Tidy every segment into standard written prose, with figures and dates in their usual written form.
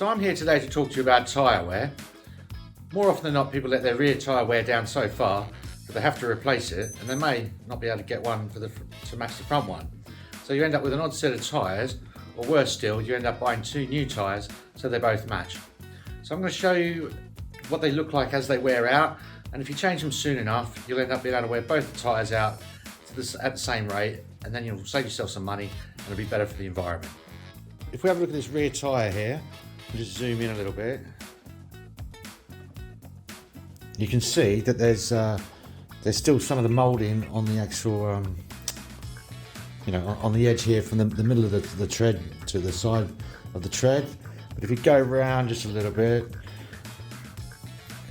So I'm here today to talk to you about tyre wear. More often than not, people let their rear tyre wear down so far that they have to replace it, and they may not be able to get one to match the front one. So you end up with an odd set of tyres, or worse still, you end up buying two new tyres so they both match. So I'm going to show you what they look like as they wear out, and if you change them soon enough, you'll end up being able to wear both the tyres out at the same rate, and then you'll save yourself some money and it'll be better for the environment. If we have a look at this rear tyre here, we'll just zoom in a little bit. You can see that there's still some of the moulding on the actual, on the edge here from the middle of the tread to the side of the tread. But if you go around just a little bit,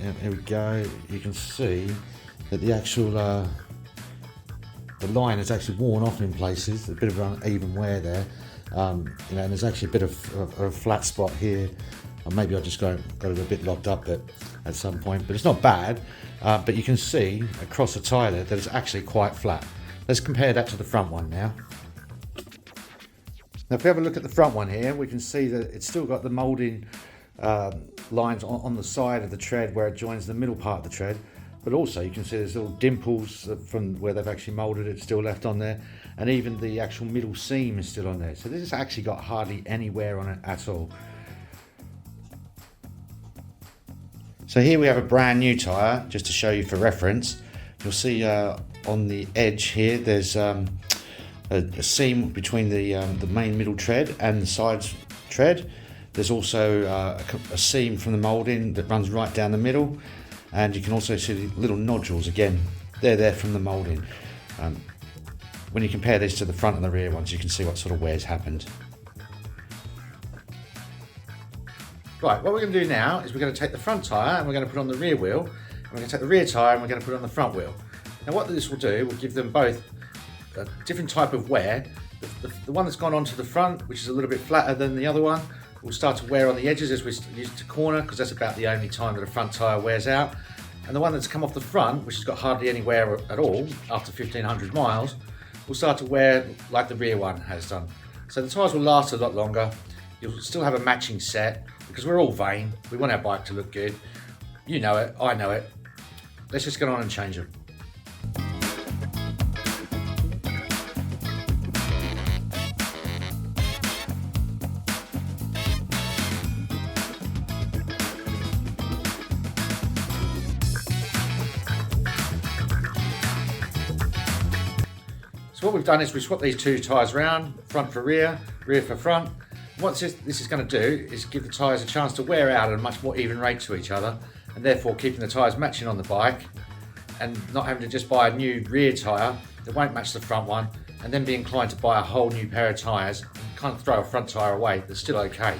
and here we go, you can see that the actual the line is actually worn off in places. A bit of uneven wear there, and there's actually a bit of a flat spot here. Or maybe I just got it a bit locked up at some point, but it's not bad. But you can see across the tyre that it's actually quite flat. Let's compare that to the front one now. Now if we have a look at the front one here, we can see that it's still got the moulding lines on the side of the tread where it joins the middle part of the tread. But also you can see there's little dimples from where they've actually moulded it still left on there. And even the actual middle seam is still on there. So this has actually got hardly any wear on it at all. So here we have a brand new tyre, just to show you for reference. You'll see on the edge here, there's a seam between the main middle tread and the sides tread. There's also a seam from the moulding that runs right down the middle. And you can also see the little nodules, again, they're there from the moulding. When you compare this to the front and the rear ones, you can see what sort of wear's happened. Right, what we're going to do now is we're going to take the front tyre and we're going to put on the rear wheel, and we're going to take the rear tyre and we're going to put it on the front wheel. Now what this will do, will give them both a different type of wear. The one that's gone onto the front, which is a little bit flatter than the other one, will start to wear on the edges as we use it to corner, because that's about the only time that a front tyre wears out. And the one that's come off the front, which has got hardly any wear at all after 1500 miles, will start to wear like the rear one has done. So the tyres will last a lot longer. You'll still have a matching set, because we're all vain. We want our bike to look good. You know it, I know it. Let's just get on and change them. So what we've done is we've swapped these two tyres around, front for rear, rear for front. What this is going to do is give the tyres a chance to wear out at a much more even rate to each other, and therefore keeping the tyres matching on the bike and not having to just buy a new rear tyre that won't match the front one and then be inclined to buy a whole new pair of tyres and kind of throw a front tyre away that's still okay.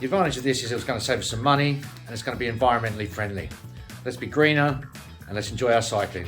The advantage of this is it's going to save us some money and it's going to be environmentally friendly. Let's be greener and let's enjoy our cycling.